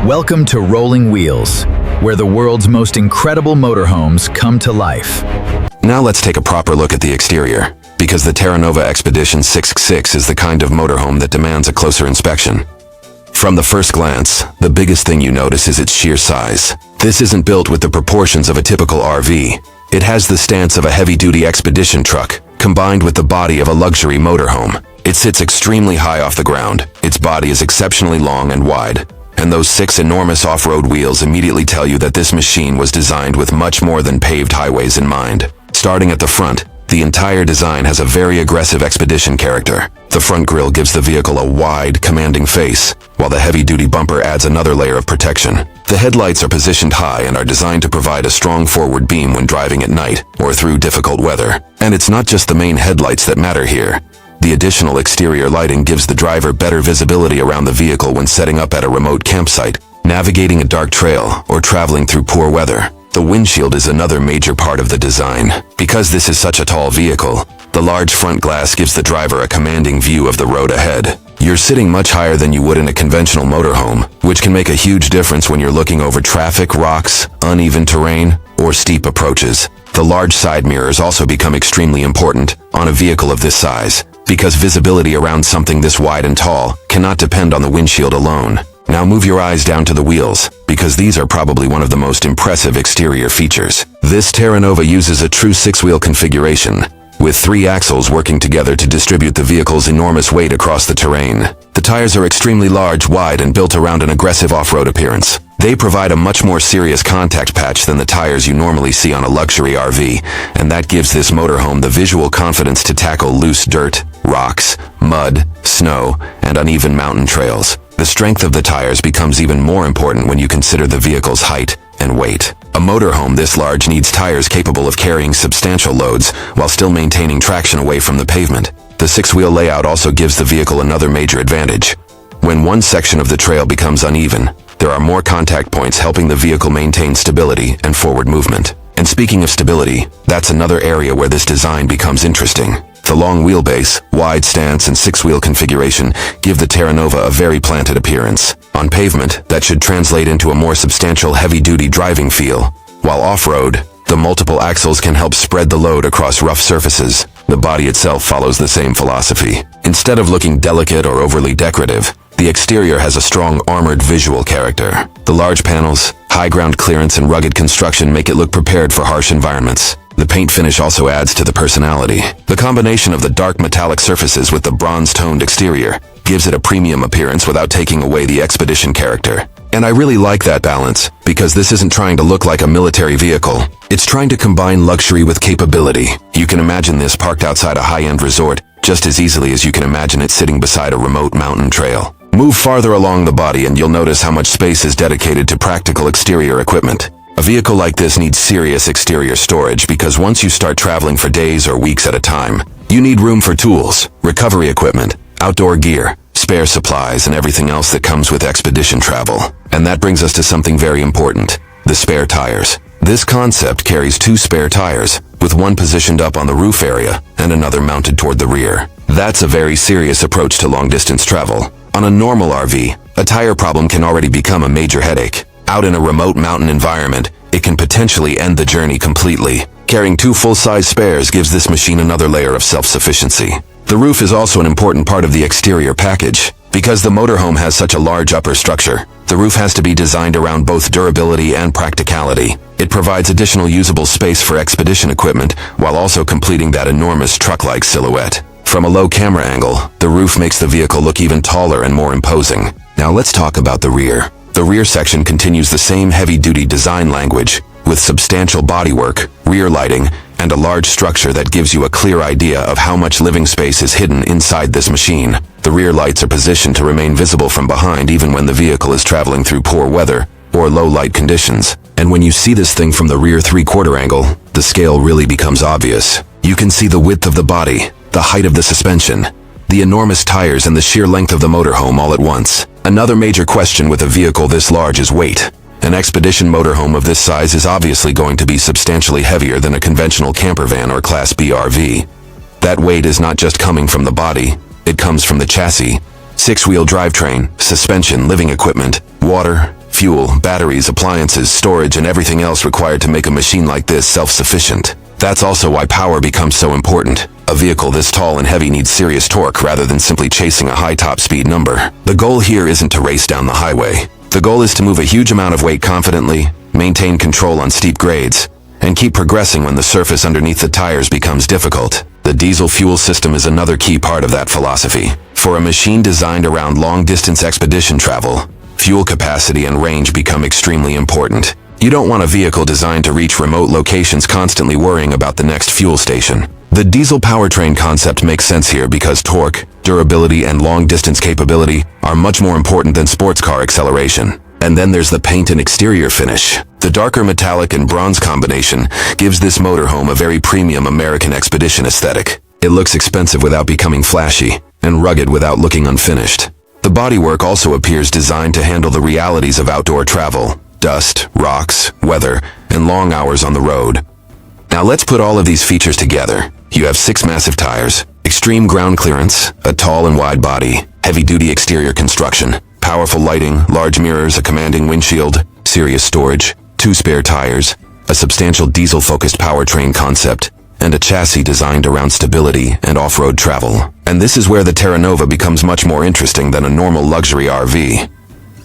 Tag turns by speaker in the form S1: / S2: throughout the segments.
S1: Welcome to Rolling Wheels, where the world's most incredible motorhomes come to life.
S2: Now let's take a proper look at the exterior, because the Terranova Expedition 6x6 is the kind of motorhome that demands a closer inspection. From the first glance, the biggest thing you notice is its sheer size. This isn't built with the proportions of a typical RV. It has the stance of a heavy-duty expedition truck, combined with the body of a luxury motorhome. It sits extremely high off the ground, its body is exceptionally long and wide, and those 6 enormous off-road wheels immediately tell you that this machine was designed with much more than paved highways in mind. Starting at the front, the entire design has a very aggressive expedition character. The front grille gives the vehicle a wide, commanding face, while the heavy-duty bumper adds another layer of protection. The headlights are positioned high and are designed to provide a strong forward beam when driving at night or through difficult weather. And it's not just the main headlights that matter here. The additional exterior lighting gives the driver better visibility around the vehicle when setting up at a remote campsite, navigating a dark trail, or traveling through poor weather. The windshield is another major part of the design. Because this is such a tall vehicle, the large front glass gives the driver a commanding view of the road ahead. You're sitting much higher than you would in a conventional motorhome, which can make a huge difference when you're looking over traffic, rocks, uneven terrain, or steep approaches. The large side mirrors also become extremely important on a vehicle of this size, because visibility around something this wide and tall cannot depend on the windshield alone. Now move your eyes down to the wheels, because these are probably one of the most impressive exterior features. This Terranova uses a true 6-wheel configuration, with 3 axles working together to distribute the vehicle's enormous weight across the terrain. The tires are extremely large, wide, and built around an aggressive off-road appearance. They provide a much more serious contact patch than the tires you normally see on a luxury RV, and that gives this motorhome the visual confidence to tackle loose dirt, rocks, mud, snow, and uneven mountain trails. The strength of the tires becomes even more important when you consider the vehicle's height and weight. A motorhome this large needs tires capable of carrying substantial loads while still maintaining traction away from the pavement. The 6-wheel layout also gives the vehicle another major advantage. When one section of the trail becomes uneven, there are more contact points helping the vehicle maintain stability and forward movement. And speaking of stability, that's another area where this design becomes interesting. The long wheelbase, wide stance, and 6-wheel configuration give the Terranova a very planted appearance. On pavement, that should translate into a more substantial heavy-duty driving feel, while off-road, the multiple axles can help spread the load across rough surfaces. The body itself follows the same philosophy. Instead of looking delicate or overly decorative, the exterior has a strong armored visual character. The large panels, high ground clearance, and rugged construction make it look prepared for harsh environments. The paint finish also adds to the personality. The combination of the dark metallic surfaces with the bronze-toned exterior gives it a premium appearance without taking away the expedition character. And I really like that balance, because this isn't trying to look like a military vehicle. It's trying to combine luxury with capability. You can imagine this parked outside a high-end resort just as easily as you can imagine it sitting beside a remote mountain trail. Move farther along the body and you'll notice how much space is dedicated to practical exterior equipment. A vehicle like this needs serious exterior storage because once you start traveling for days or weeks at a time, you need room for tools, recovery equipment, outdoor gear, spare supplies, and everything else that comes with expedition travel. And that brings us to something very important, the spare tires. This concept carries 2 spare tires, with one positioned up on the roof area and another mounted toward the rear. That's a very serious approach to long-distance travel. On a normal RV, a tire problem can already become a major headache. Out in a remote mountain environment, it can potentially end the journey completely. Carrying 2 full-size spares gives this machine another layer of self-sufficiency. The roof is also an important part of the exterior package. Because the motorhome has such a large upper structure, the roof has to be designed around both durability and practicality. It provides additional usable space for expedition equipment while also completing that enormous truck-like silhouette. From a low camera angle, the roof makes the vehicle look even taller and more imposing. Now let's talk about the rear. The rear section continues the same heavy-duty design language, with substantial bodywork, rear lighting, and a large structure that gives you a clear idea of how much living space is hidden inside this machine. The rear lights are positioned to remain visible from behind even when the vehicle is traveling through poor weather or low light conditions. And when you see this thing from the rear 3/4 angle, the scale really becomes obvious. You can see the width of the body, the height of the suspension, the enormous tires, and the sheer length of the motorhome all at once. Another major question with a vehicle this large is weight. An expedition motorhome of this size is obviously going to be substantially heavier than a conventional camper van or Class B RV. That weight is not just coming from the body, it comes from the chassis, 6-wheel drivetrain, suspension, living equipment, water, fuel, batteries, appliances, storage, and everything else required to make a machine like this self-sufficient. That's also why power becomes so important. A vehicle this tall and heavy needs serious torque rather than simply chasing a high top speed number. The goal here isn't to race down the highway. The goal is to move a huge amount of weight confidently, maintain control on steep grades, and keep progressing when the surface underneath the tires becomes difficult. The diesel fuel system is another key part of that philosophy. For a machine designed around long-distance expedition travel, fuel capacity and range become extremely important. You don't want a vehicle designed to reach remote locations constantly worrying about the next fuel station. The diesel powertrain concept makes sense here because torque, durability, and long-distance capability are much more important than sports car acceleration. And then there's the paint and exterior finish. The darker metallic and bronze combination gives this motorhome a very premium American expedition aesthetic. It looks expensive without becoming flashy, and rugged without looking unfinished. The bodywork also appears designed to handle the realities of outdoor travel, dust, rocks, weather, and long hours on the road. Now let's put all of these features together. You have 6 massive tires, extreme ground clearance, a tall and wide body, heavy-duty exterior construction, powerful lighting, large mirrors, a commanding windshield, serious storage, 2 spare tires, a substantial diesel-focused powertrain concept, and a chassis designed around stability and off-road travel. And this is where the Terranova becomes much more interesting than a normal luxury RV.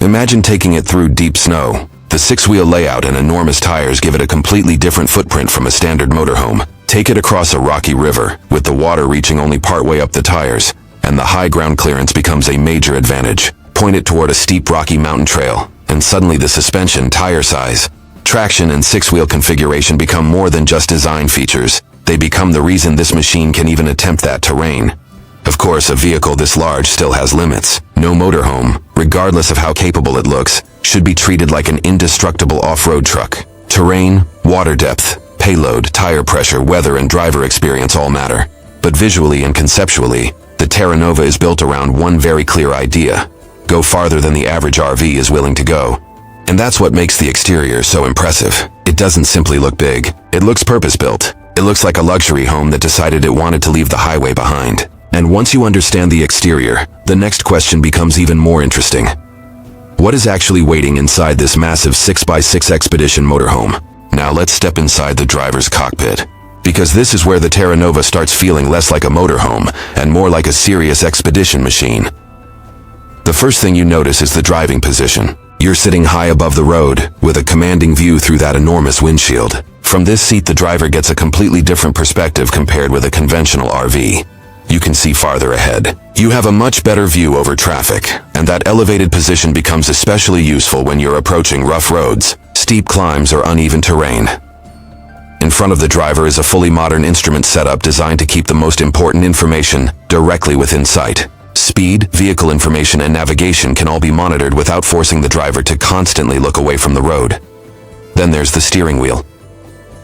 S2: Imagine taking it through deep snow. The 6-wheel layout and enormous tires give it a completely different footprint from a standard motorhome. Take it across a rocky river, with the water reaching only partway up the tires, and the high ground clearance becomes a major advantage. Point it toward a steep rocky mountain trail, and suddenly the suspension, tire size, traction, and 6-wheel configuration become more than just design features. They become the reason this machine can even attempt that terrain. Of course, a vehicle this large still has limits. No motorhome, regardless of how capable it looks, should be treated like an indestructible off-road truck. Terrain, water depth, payload, tire pressure, weather, and driver experience all matter. But visually and conceptually, the Terranova is built around one very clear idea: go farther than the average RV is willing to go. And that's what makes the exterior so impressive. It doesn't simply look big. It looks purpose-built. It looks like a luxury home that decided it wanted to leave the highway behind. And once you understand the exterior, the next question becomes even more interesting. What is actually waiting inside this massive 6x6 Expedition motorhome? Now let's step inside the driver's cockpit. Because this is where the Terranova starts feeling less like a motorhome and more like a serious expedition machine. The first thing you notice is the driving position. You're sitting high above the road, with a commanding view through that enormous windshield. From this seat, the driver gets a completely different perspective compared with a conventional RV. You can see farther ahead. You have a much better view over traffic, and that elevated position becomes especially useful when you're approaching rough roads, steep climbs, or uneven terrain. In front of the driver is a fully modern instrument setup designed to keep the most important information directly within sight. Speed, vehicle information, and navigation can all be monitored without forcing the driver to constantly look away from the road. Then there's the steering wheel.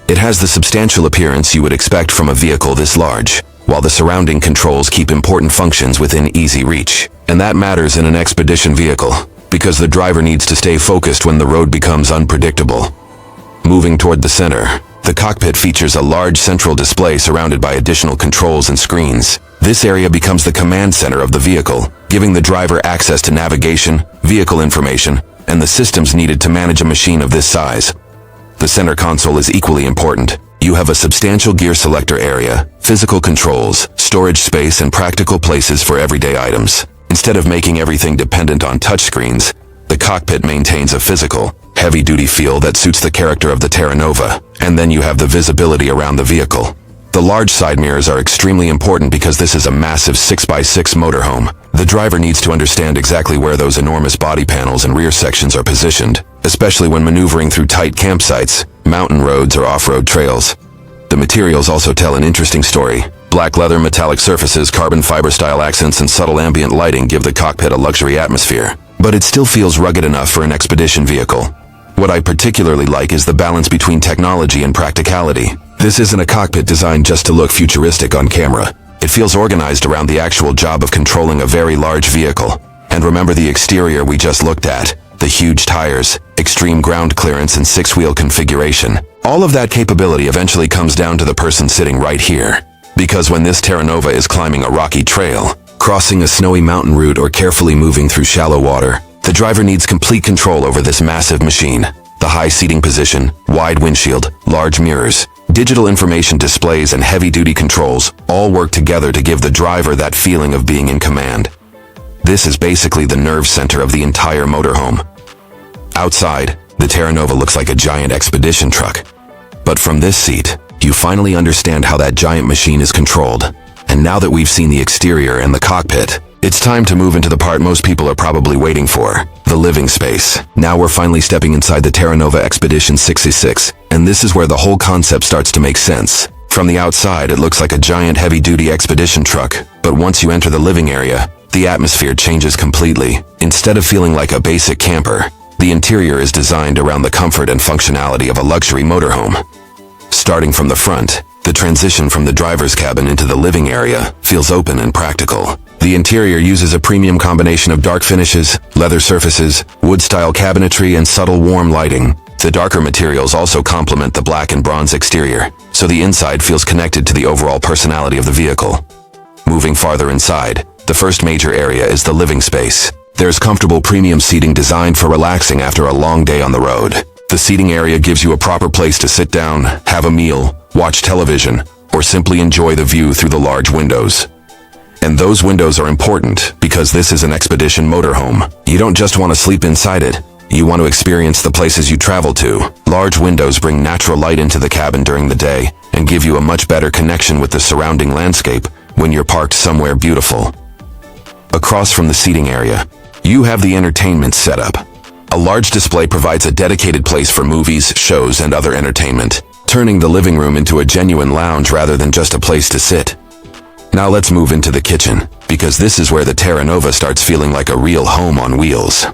S2: It has the substantial appearance you would expect from a vehicle this large, while the surrounding controls keep important functions within easy reach. And that matters in an expedition vehicle, because the driver needs to stay focused when the road becomes unpredictable. Moving toward the center, the cockpit features a large central display surrounded by additional controls and screens. This area becomes the command center of the vehicle, giving the driver access to navigation, vehicle information, and the systems needed to manage a machine of this size. The center console is equally important. You have a substantial gear selector area, physical controls, storage space, and practical places for everyday items. Instead of making everything dependent on touchscreens, the cockpit maintains a physical, heavy-duty feel that suits the character of the Terranova. And then you have the visibility around the vehicle. The large side mirrors are extremely important because this is a massive 6x6 motorhome. The driver needs to understand exactly where those enormous body panels and rear sections are positioned, especially when maneuvering through tight campsites, mountain roads, or off-road trails. The materials also tell an interesting story. Black leather, metallic surfaces, carbon fiber style accents, and subtle ambient lighting give the cockpit a luxury atmosphere. But it still feels rugged enough for an expedition vehicle. What I particularly like is the balance between technology and practicality. This isn't a cockpit designed just to look futuristic on camera. It feels organized around the actual job of controlling a very large vehicle. And remember the exterior we just looked at. The huge tires, extreme ground clearance, and 6-wheel configuration. All of that capability eventually comes down to the person sitting right here. Because when this Terranova is climbing a rocky trail, crossing a snowy mountain route, or carefully moving through shallow water, The driver needs complete control over this massive machine. The high seating position, wide windshield, large mirrors, digital information displays, and heavy-duty controls all work together to give the driver that feeling of being in command. This is basically the nerve center of the entire motorhome. Outside, the Terranova looks like a giant expedition truck. But from this seat, you finally understand how that giant machine is controlled. And now that we've seen the exterior and the cockpit, it's time to move into the part most people are probably waiting for, the living space. Now we're finally stepping inside the Terranova Expedition 6x6, and this is where the whole concept starts to make sense. From the outside, it looks like a giant heavy-duty expedition truck, but once you enter the living area, the atmosphere changes completely. Instead of feeling like a basic camper, the interior is designed around the comfort and functionality of a luxury motorhome. Starting from the front, the transition from the driver's cabin into the living area feels open and practical. The interior uses a premium combination of dark finishes, leather surfaces, wood-style cabinetry, and subtle warm lighting. The darker materials also complement the black and bronze exterior, so the inside feels connected to the overall personality of the vehicle. Moving farther inside, the first major area is the living space. There's comfortable premium seating designed for relaxing after a long day on the road. The seating area gives you a proper place to sit down, have a meal, watch television, or simply enjoy the view through the large windows. And those windows are important because this is an expedition motorhome. You don't just want to sleep inside it. You want to experience the places you travel to. Large windows bring natural light into the cabin during the day and give you a much better connection with the surrounding landscape when you're parked somewhere beautiful. Across from the seating area, you have the entertainment setup. A large display provides a dedicated place for movies, shows, and other entertainment, turning the living room into a genuine lounge rather than just a place to sit. Now let's move into the kitchen, because this is where the Terranova starts feeling like a real home on wheels.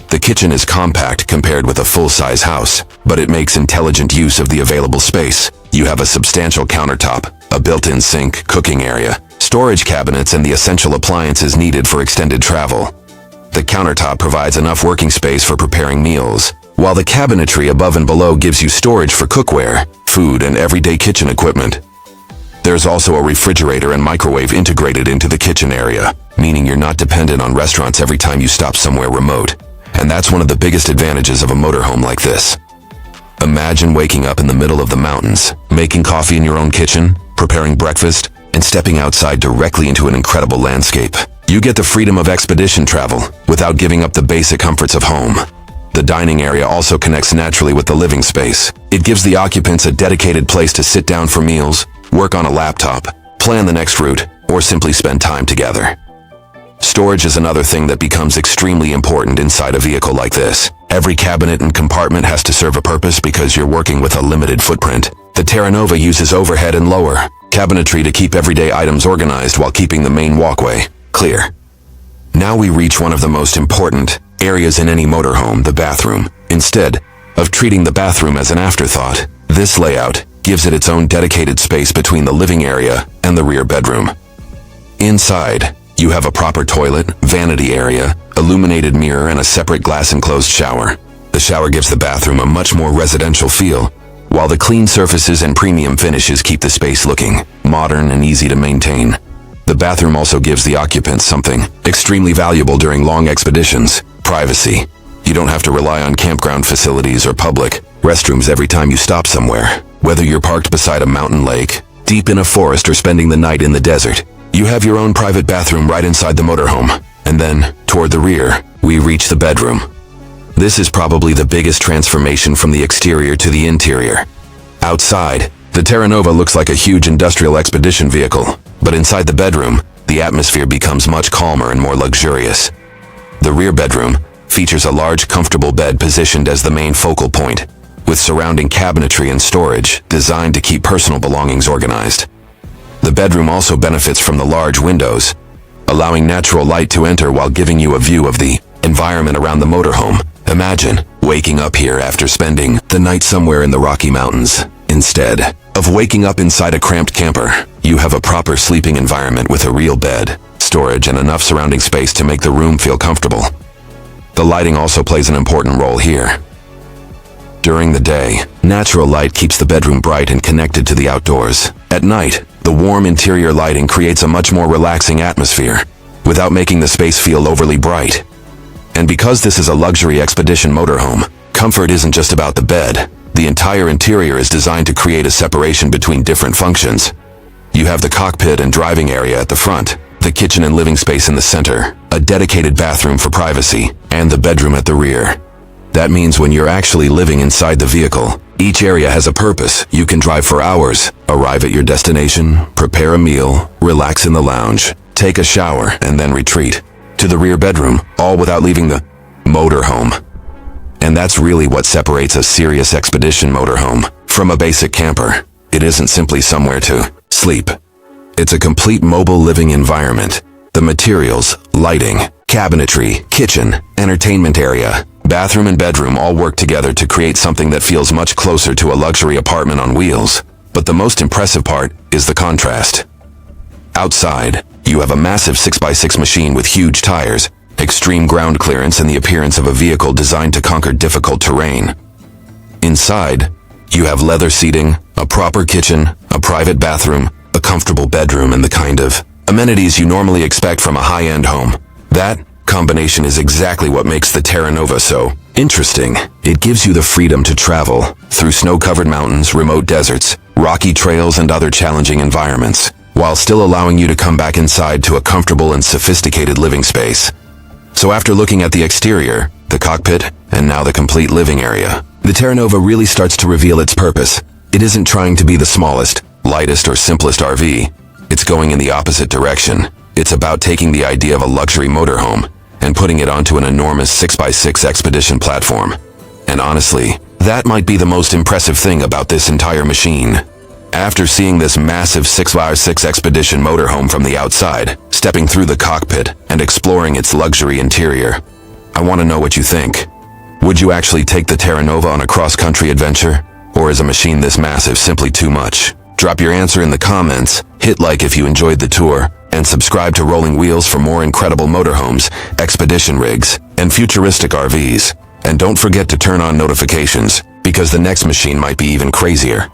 S2: The kitchen is compact compared with a full-size house, but it makes intelligent use of the available space. You have a substantial countertop, a built-in sink, cooking area, storage cabinets, and the essential appliances needed for extended travel. The countertop provides enough working space for preparing meals, while the cabinetry above and below gives you storage for cookware, food, and everyday kitchen equipment. There's also a refrigerator and microwave integrated into the kitchen area, meaning you're not dependent on restaurants every time you stop somewhere remote. And that's one of the biggest advantages of a motorhome like this. Imagine waking up in the middle of the mountains, making coffee in your own kitchen, preparing breakfast, and stepping outside directly into an incredible landscape. You get the freedom of expedition travel without giving up the basic comforts of home. The dining area also connects naturally with the living space. It gives the occupants a dedicated place to sit down for meals, work on a laptop, plan the next route, or simply spend time together. Storage is another thing that becomes extremely important inside a vehicle like this. Every cabinet and compartment has to serve a purpose because you're working with a limited footprint. The Terranova uses overhead and lower cabinetry to keep everyday items organized while keeping the main walkway clear. Now we reach one of the most important areas in any motorhome, the bathroom. Instead of treating the bathroom as an afterthought, this layout gives it its own dedicated space between the living area and the rear bedroom. Inside, you have a proper toilet, vanity area, illuminated mirror, and a separate glass-enclosed shower. The shower gives the bathroom a much more residential feel, while the clean surfaces and premium finishes keep the space looking modern and easy to maintain. The bathroom also gives the occupants something extremely valuable during long expeditions: privacy. You don't have to rely on campground facilities or public restrooms every time you stop somewhere. Whether you're parked beside a mountain lake, deep in a forest, or spending the night in the desert, you have your own private bathroom right inside the motorhome. And then, toward the rear, we reach the bedroom. This is probably the biggest transformation from the exterior to the interior. Outside, the Terranova looks like a huge industrial expedition vehicle, but inside the bedroom, the atmosphere becomes much calmer and more luxurious. The rear bedroom features a large, comfortable bed positioned as the main focal point, with surrounding cabinetry and storage designed to keep personal belongings organized. The bedroom also benefits from the large windows, allowing natural light to enter while giving you a view of the environment around the motorhome. Imagine waking up here after spending the night somewhere in the Rocky Mountains. Instead of waking up inside a cramped camper, you have a proper sleeping environment with a real bed, storage, and enough surrounding space to make the room feel comfortable. The lighting also plays an important role here. During the day, natural light keeps the bedroom bright and connected to the outdoors. At night, the warm interior lighting creates a much more relaxing atmosphere, without making the space feel overly bright. And because this is a luxury expedition motorhome, comfort isn't just about the bed. The entire interior is designed to create a separation between different functions. You have the cockpit and driving area at the front, the kitchen and living space in the center, a dedicated bathroom for privacy, and the bedroom at the rear. That means when you're actually living inside the vehicle, each area has a purpose. You can drive for hours, arrive at your destination, prepare a meal, relax in the lounge, take a shower, and then retreat to the rear bedroom, all without leaving the motorhome. And that's really what separates a serious expedition motorhome from a basic camper. It isn't simply somewhere to sleep. It's a complete mobile living environment. The materials, lighting, cabinetry, kitchen, entertainment area, bathroom and bedroom all work together to create something that feels much closer to a luxury apartment on wheels. But the most impressive part is the contrast. Outside, you have a massive 6x6 machine with huge tires, extreme ground clearance, and the appearance of a vehicle designed to conquer difficult terrain. Inside, you have leather seating, a proper kitchen, a private bathroom, a comfortable bedroom, and the kind of amenities you normally expect from a high-end home. That combination is exactly what makes the Terranova so interesting. It gives you the freedom to travel through snow-covered mountains, remote deserts, rocky trails, and other challenging environments, while still allowing you to come back inside to a comfortable and sophisticated living space. So after looking at the exterior, the cockpit, and now the complete living area, the Terranova really starts to reveal its purpose. It isn't trying to be the smallest, lightest, or simplest RV. It's going in the opposite direction. It's about taking the idea of a luxury motorhome and putting it onto an enormous 6x6 expedition platform. And honestly, that might be the most impressive thing about this entire machine. After seeing this massive 6x6 expedition motorhome from the outside, stepping through the cockpit, and exploring its luxury interior, I want to know what you think. Would you actually take the Terranova on a cross-country adventure? Or is a machine this massive simply too much? Drop your answer in the comments, hit like if you enjoyed the tour, and subscribe to Rolling Wheels for more incredible motorhomes, expedition rigs, and futuristic RVs. And don't forget to turn on notifications, because the next machine might be even crazier.